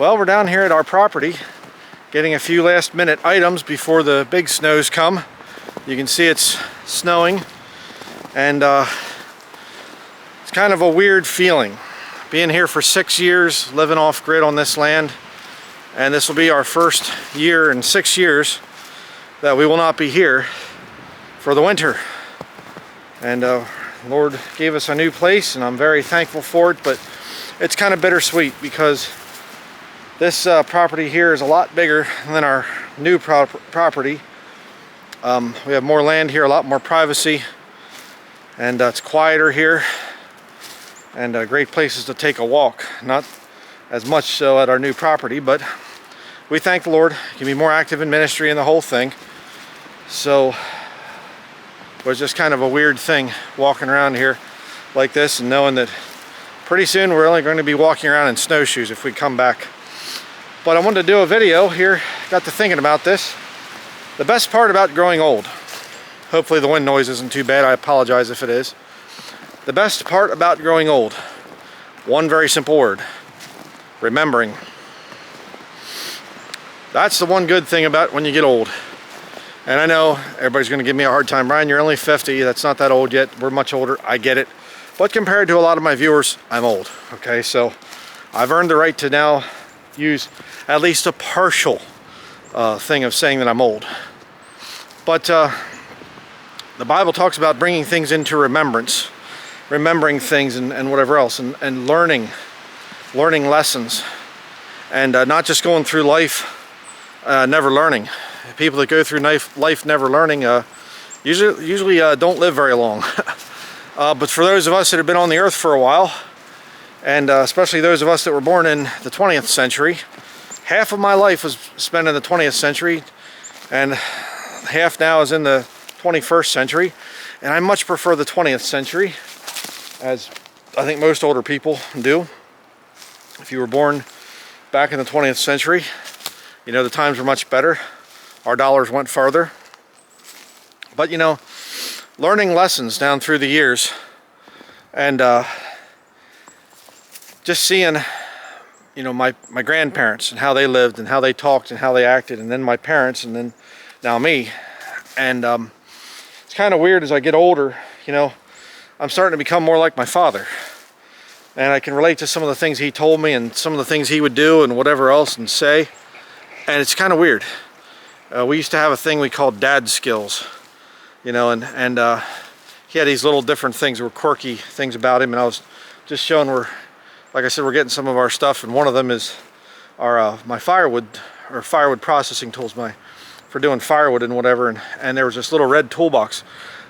Well, we're down here at our property getting a few last minute items before the big snows come. You can see it's snowing, and it's kind of a weird feeling. Being here for 6 years, living off grid on this land, and this will be our first year in 6 years that we will not be here for the winter. And Lord gave us a new place, and I'm very thankful for it, but it's kind of bittersweet because this property here is a lot bigger than our new property. We have more land here, a lot more privacy, and it's quieter here, and great places to take a walk. Not as much so at our new property, but we thank the Lord. You can be more active in ministry and the whole thing. So it was just kind of a weird thing walking around here like this and knowing that pretty soon we're only going to be walking around in snowshoes if we come back. But I wanted to do a video here, got to thinking about this. The best part about growing old, hopefully the wind noise isn't too bad, I apologize if it is. The best part about growing old, one very simple word: remembering. That's the one good thing about when you get old. And I know everybody's going to give me a hard time. Brian, you're only 50, that's not that old yet. We're much older, I get it. But compared to a lot of my viewers, I'm old. Okay, so I've earned the right to now use at least a partial thing of saying that I'm old. But the Bible talks about bringing things into remembrance, remembering things and whatever else, and learning lessons, and not just going through life never learning. People that go through life never learning usually don't live very long. But for those of us that have been on the earth for a while, and especially those of us that were born in the 20th century, half of my life was spent in the 20th century, and half now is in the 21st century, and I much prefer the 20th century, as I think most older people do. If you were born back in the 20th century, you know the times were much better. Our dollars went farther. But you know, learning lessons down through the years, and just seeing, you know, my grandparents and how they lived and how they talked and how they acted, and then my parents, and then now me. And it's kind of weird as I get older, you know, I'm starting to become more like my father. And I can relate to some of the things he told me and some of the things he would do and whatever else and say. And it's kind of weird. We used to have a thing we called dad skills, you know, and he had these little different things that were quirky things about him, and I was just showing where, like I said, we're getting some of our stuff, and one of them is our my firewood processing tools, for doing firewood and whatever, and there was this little red toolbox,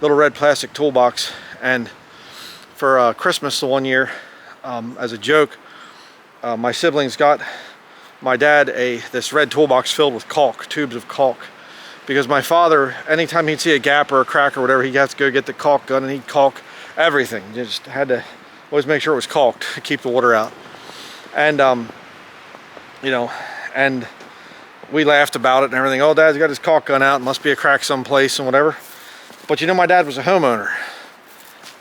little red plastic toolbox, and for Christmas the one year, as a joke, my siblings got my dad this red toolbox filled with caulk, tubes of caulk, because my father, anytime he'd see a gap or a crack or whatever, he'd have to go get the caulk gun and he'd caulk everything. You just had to always make sure it was caulked to keep the water out. And you know, and we laughed about it and everything. Oh, Dad's got his caulk gun out, it must be a crack someplace and whatever. But you know, my dad was a homeowner,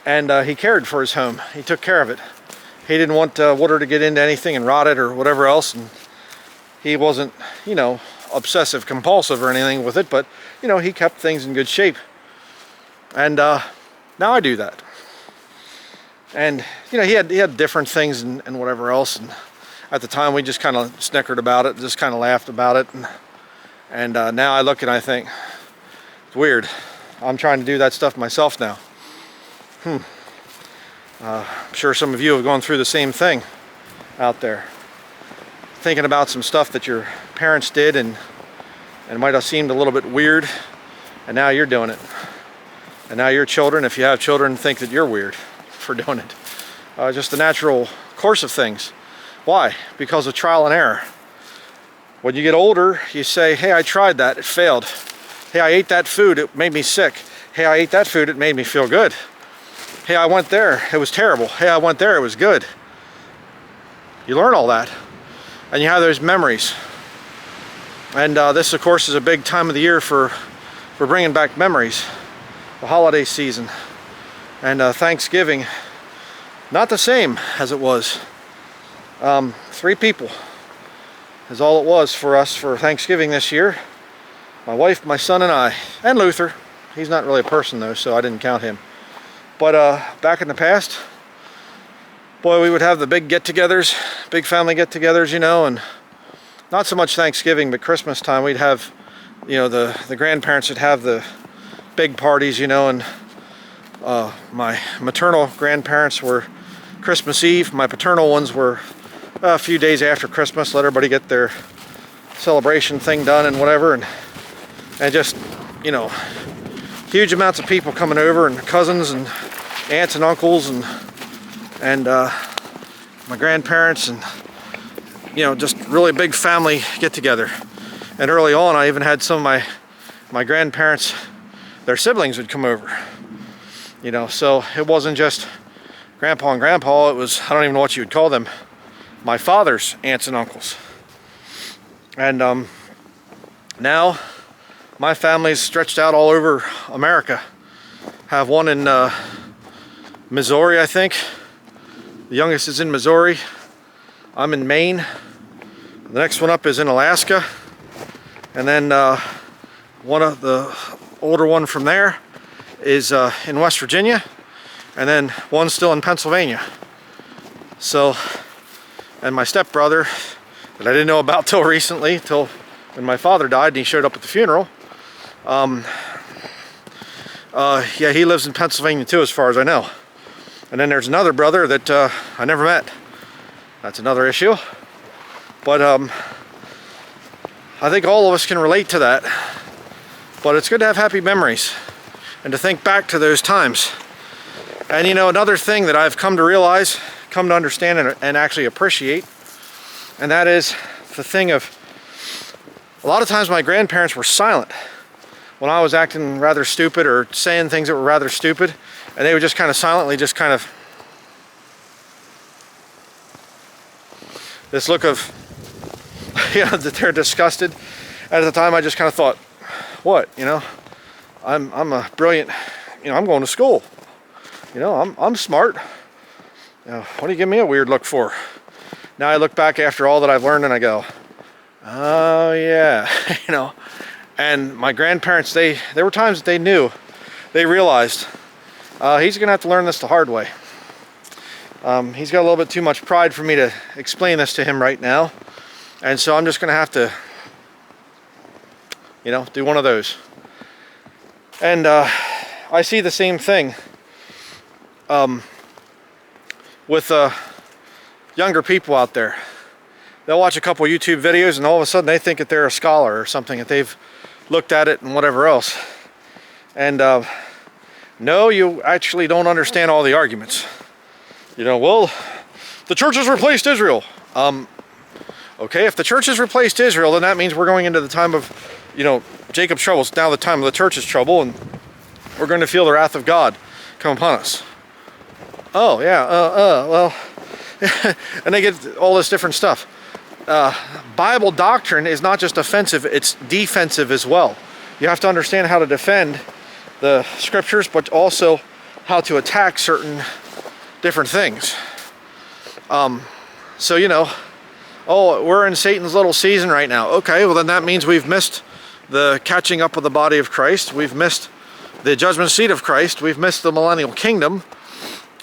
and he cared for his home. He took care of it. He didn't want water to get into anything and rot it or whatever else, and he wasn't, you know, obsessive compulsive or anything with it, but you know, he kept things in good shape. And now I do that. And you know, he had different things and whatever else, and at the time we just kind of snickered about it, just kind of laughed about it, and now I look and I think, it's weird. I'm trying to do that stuff myself now. I'm sure some of you have gone through the same thing out there, thinking about some stuff that your parents did and might have seemed a little bit weird, and now you're doing it. And now your children, if you have children, think that you're weird for doing it. Just the natural course of things. Why? Because of trial and error. When you get older, you say, hey, I tried that, it failed. Hey, I ate that food, it made me sick. Hey, I ate that food, it made me feel good. Hey, I went there, it was terrible. Hey, I went there, it was good. You learn all that, and you have those memories. And this, of course, is a big time of the year for bringing back memories. The holiday season and Thanksgiving, not the same as it was. 3 people is all it was for us for Thanksgiving this year. My wife, my son, and I, and Luther. He's not really a person though, so I didn't count him. But back in the past, boy, we would have the big get-togethers, big family get-togethers, you know, and not so much Thanksgiving, but Christmas time, we'd have, you know, the grandparents would have the big parties, you know, and my maternal grandparents were Christmas Eve. My paternal ones were a few days after Christmas, let everybody get their celebration thing done and whatever, and just, you know, huge amounts of people coming over, and cousins and aunts and uncles and my grandparents, and, you know, just really big family get together. And early on, I even had some of my grandparents, their siblings would come over, you know, so it wasn't just grandpa and grandpa, it was, I don't even know what you would call them, my father's aunts and uncles. And now my family's stretched out all over America. Have one in Missouri, I think. The youngest is in Missouri. I'm in Maine. The next one up is in Alaska. And then one of the older one from there is in West Virginia. And then one's still in Pennsylvania. So, and my stepbrother that I didn't know about till recently, till when my father died and he showed up at the funeral. Yeah, he lives in Pennsylvania too, as far as I know. And then there's another brother that I never met. That's another issue. But I think all of us can relate to that. But it's good to have happy memories and to think back to those times. And you know, another thing that I've come to realize, come to understand and actually appreciate, and that is the thing of, a lot of times my grandparents were silent when I was acting rather stupid or saying things that were rather stupid, and they would just kind of silently just kind of, this look of, you know, that they're disgusted. At the time I just kind of thought, what, you know, I'm a brilliant, you know, I'm going to school, you know, I'm smart, you know, what do you give me a weird look for? Now I look back after all that I've learned and I go, oh yeah, you know. And my grandparents, there were times that they knew, they realized, he's gonna have to learn this the hard way. He's got a little bit too much pride for me to explain this to him right now. And so I'm just gonna have to, you know, do one of those. And I see the same thing with younger people out there. They'll watch a couple YouTube videos and all of a sudden they think that they're a scholar or something, that they've looked at it and whatever else. And no, you actually don't understand all the arguments. You know, well, the church has replaced Israel. Okay, if the church has replaced Israel, then that means we're going into the time of, you know, Jacob's trouble. It's now the time of the church's trouble, and we're going to feel the wrath of God come upon us. Oh, yeah, well, and they get all this different stuff. Bible doctrine is not just offensive, it's defensive as well. You have to understand how to defend the scriptures, but also how to attack certain different things. So, you know, oh, we're in Satan's little season right now. Okay, well then that means we've missed the catching up of the body of Christ. We've missed the judgment seat of Christ. We've missed the millennial kingdom.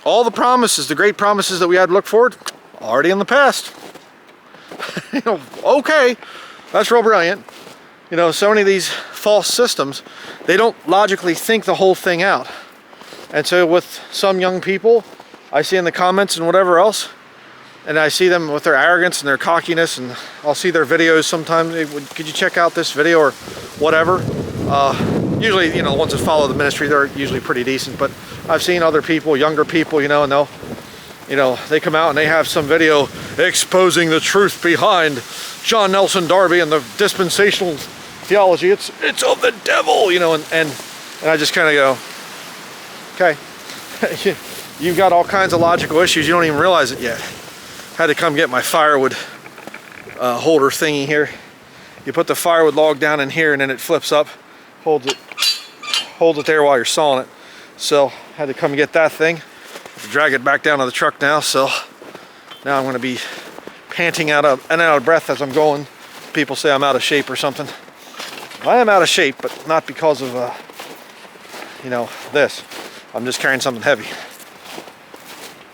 All the promises, the great promises that we had to look forward, already in the past. You know, okay, that's real brilliant. You know, so many of these false systems, they don't logically think the whole thing out. And so with some young people, I see in the comments and whatever else, and I see them with their arrogance and their cockiness, and I'll see their videos sometimes. Could you check out this video or whatever? Usually, you know, the ones that follow the ministry, they're usually pretty decent, but I've seen other people, younger people, you know, and they'll, you know, they come out and they have some video exposing the truth behind John Nelson Darby and the dispensational theology. It's of the devil, you know, and I just kind of go, okay, you've got all kinds of logical issues. You don't even realize it yet. Had to come get my firewood holder thingy here. You put the firewood log down in here and then it flips up, holds it there while you're sawing it. So had to come get that thing. Have to drag it back down to the truck now. So now I'm going to be panting out of breath as I'm going people say I'm out of shape or something. I am out of shape, but not because of, you know, this. I'm just carrying something heavy.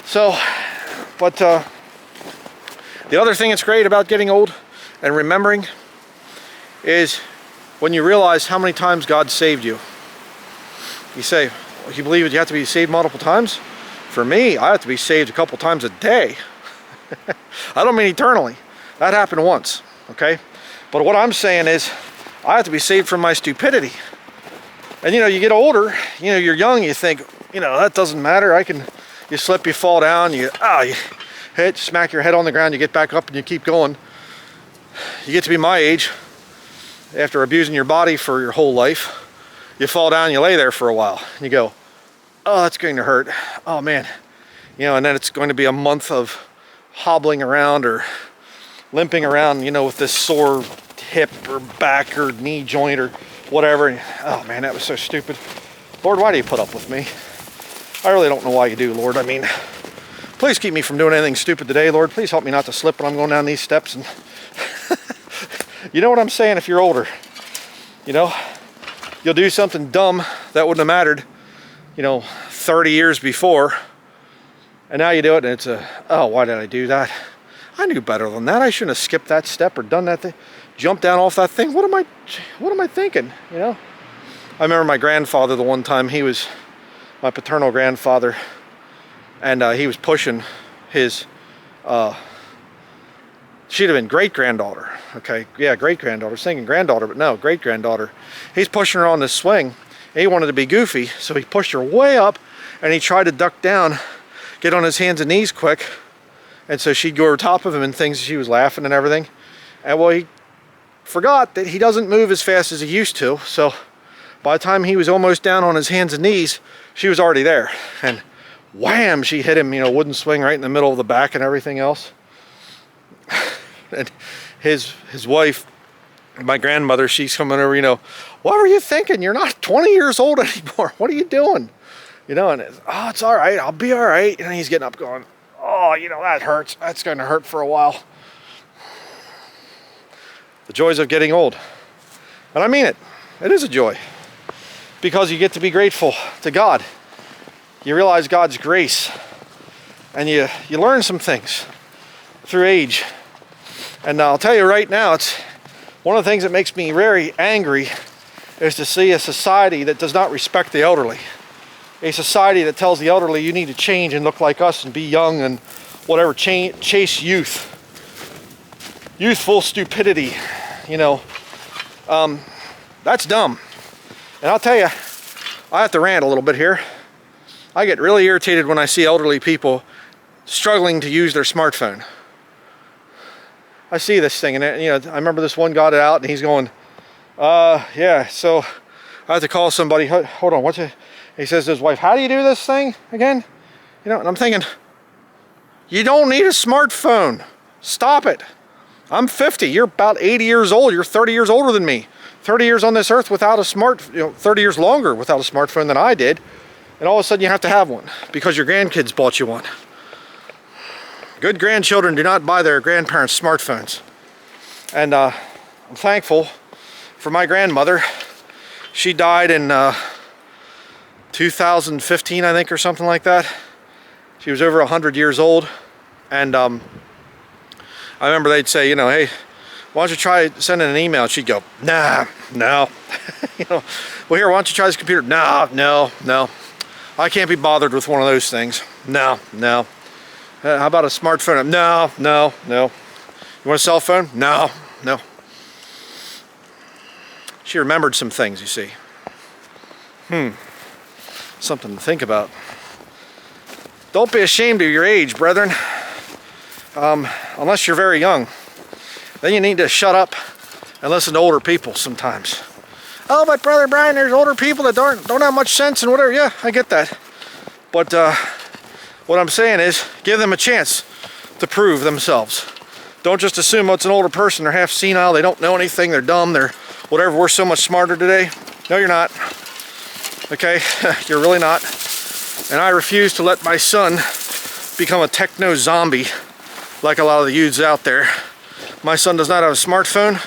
So, but the other thing that's great about getting old and remembering is when you realize how many times God saved you. You say, well, you believe you have to be saved multiple times? For me, I have to be saved a couple times a day. I don't mean eternally. That happened once, okay? But what I'm saying is, I have to be saved from my stupidity. And you know, you get older, you know, you're young, you think, you know, that doesn't matter. You slip, you fall down, you hit, smack your head on the ground, you get back up and you keep going. You get to be my age, after abusing your body for your whole life, you fall down, you lay there for a while, and you go, oh, that's going to hurt. Oh man. You know, and then it's going to be a month of hobbling around or limping around, you know, with this sore hip or back or knee joint or whatever. And, oh man, that was so stupid. Lord, why do you put up with me? I really don't know why you do, Lord. I mean, please keep me from doing anything stupid today, Lord. Please help me not to slip when I'm going down these steps. And you know what I'm saying? If you're older, you know, you'll do something dumb that wouldn't have mattered, you know, 30 years before. And now you do it and it's oh, why did I do that? I knew better than that. I shouldn't have skipped that step or done that thing. Jumped down off that thing. What am I thinking? You know? I remember my grandfather the one time, he was my paternal grandfather, and he was pushing his, she'd have been great-granddaughter, okay? Yeah, great-granddaughter. I was thinking granddaughter, but no, great-granddaughter. He's pushing her on this swing. He wanted to be goofy, so he pushed her way up, and he tried to duck down, get on his hands and knees quick, and so she'd go over top of him and things. She was laughing and everything. And well, he forgot that he doesn't move as fast as he used to, so by the time he was almost down on his hands and knees, she was already there. And wham, she hit him, you know, wooden swing right in the middle of the back and everything else. And his wife, my grandmother, she's coming over, you know, what were you thinking? You're not 20 years old anymore. What are you doing? You know, and it's, oh, it's all right. I'll be all right. And he's getting up going, oh, you know, that hurts. That's going to hurt for a while. The joys of getting old. And I mean it. It is a joy. Because you get to be grateful to God. You realize God's grace. And you learn some things through age. And I'll tell you right now, it's one of the things that makes me very angry is to see a society that does not respect the elderly. A society that tells the elderly you need to change and look like us and be young and whatever, chase youth. Youthful stupidity, you know. That's dumb. And I'll tell you, I have to rant a little bit here. I get really irritated when I see elderly people struggling to use their smartphone. I see this thing, and you know, I remember this one got it out, and he's going, yeah, so I have to call somebody. Hold on, what's it? He says to his wife, how do you do this thing again? You know, and I'm thinking, you don't need a smartphone. Stop it. I'm 50. You're about 80 years old. You're 30 years older than me. 30 years on this earth without a 30 years longer without a smartphone than I did. And all of a sudden you have to have one because your grandkids bought you one. Good grandchildren do not buy their grandparents smartphones. And I'm thankful for my grandmother. She died in 2015, I think, or something like that. She was over 100 years old. And I remember they'd say, you know, hey, why don't you try sending an email? She'd go, nah, no. You know, well, here, why don't you try this computer? No. I can't be bothered with one of those things. No. How about a smartphone? No. You want a cell phone? No. She remembered some things, you see. Something to think about. Don't be ashamed of your age, brethren. Unless you're very young. Then you need to shut up and listen to older people sometimes. Oh, but Brother Brian, there's older people that don't have much sense and whatever. Yeah, I get that. But what I'm saying is, give them a chance to prove themselves. Don't just assume, oh, it's an older person, they're half senile, they don't know anything, they're dumb, they're whatever, we're so much smarter today. No, you're not. Okay, you're really not. And I refuse to let my son become a techno zombie like a lot of the youths out there My son does not have a smartphone,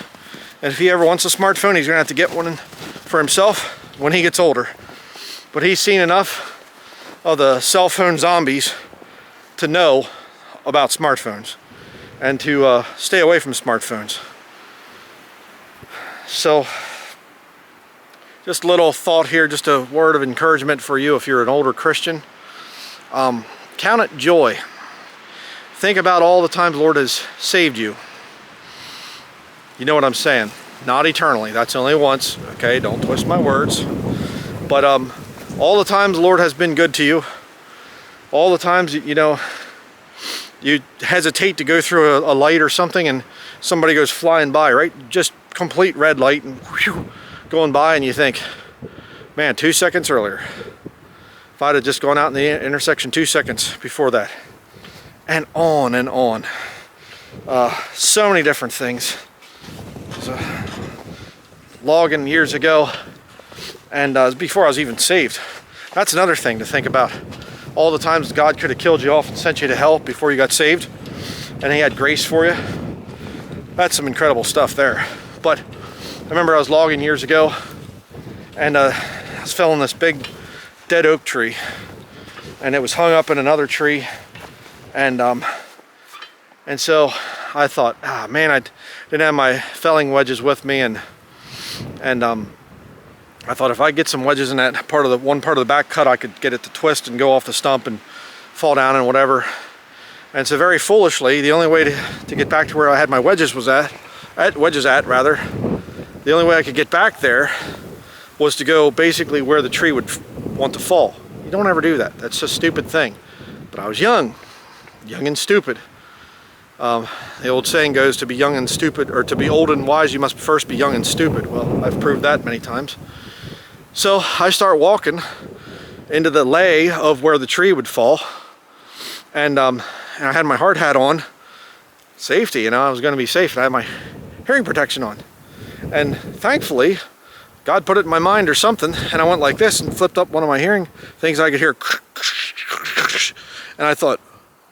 and if he ever wants a smartphone, he's gonna have to get one for himself when he gets older. But he's seen enough of the cell phone zombies to know about smartphones and to stay away from smartphones. So just a little thought here, just a word of encouragement for you if you're an older Christian. Count it joy. Think about all the times the Lord has saved you. You know what I'm saying? Not eternally, that's only once, okay? Don't twist my words. But all the times the Lord has been good to you, all the times, you know, you hesitate to go through a light or something and somebody goes flying by, right? Just complete red light and whew, going by, and you think, man, 2 seconds earlier. If I'd have just gone out in the intersection 2 seconds before that. And on and on. So many different things. So, logging years ago, and before I was even saved. That's another thing to think about. All the times God could have killed you off and sent you to hell before you got saved, and he had grace for you. That's some incredible stuff there. But I remember I was logging years ago, and I was felling this big dead oak tree, and it was hung up in another tree, and so I thought, man, I didn't have my felling wedges with me, and I thought if I get some wedges in that part of the one part of the back cut, I could get it to twist and go off the stump and fall down and whatever. And so very foolishly, the only way to get back to where I had my wedges the only way I could get back there was to go basically where the tree would want to fall. You don't ever do that. That's a stupid thing. But I was young and stupid. The old saying goes, to be young and stupid, or to be old and wise, you must first be young and stupid. Well, I've proved that many times. So I start walking into the lay of where the tree would fall, and I had my hard hat on, safety, you know, I was going to be safe, and I had my hearing protection on. And thankfully, God put it in my mind or something, and I went like this and flipped up one of my hearing things. I could hear, and I thought,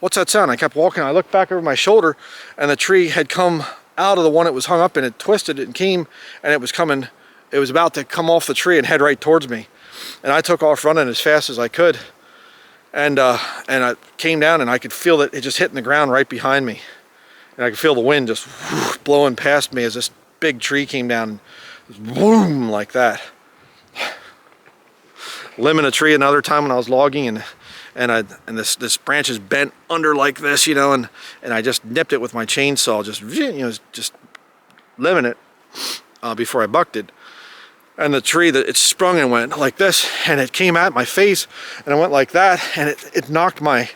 what's that sound? I kept walking. I looked back over my shoulder, and the tree had come out of the one it was hung up in. It twisted and came, and it was about to come off the tree and head right towards me. And I took off running as fast as I could, and I came down, and I could feel that it just hitting the ground right behind me, and I could feel the wind just blowing past me as this big tree came down, and boom, like that. Limbing a tree another time when I was logging, and this branch is bent under like this, you know, and I just nipped it with my chainsaw, just limbing it before I bucked it. And the tree, it sprung and went like this, and it came at my face, and I went like that, and it knocked my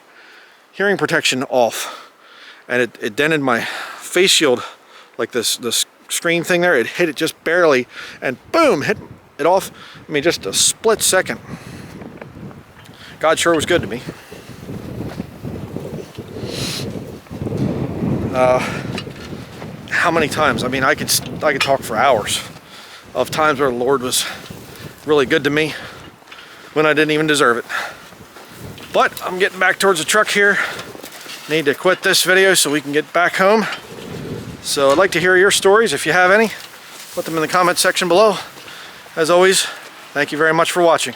hearing protection off, and it dented my face shield, like this screen thing there. It hit it just barely, and boom, hit it off. I mean, just a split second. God sure was good to me. How many times? I mean, I could talk for hours of times where the Lord was really good to me when I didn't even deserve it. But I'm getting back towards the truck here. Need to quit this video so we can get back home. So I'd like to hear your stories if you have any. Put them in the comment section below. As always, thank you very much for watching.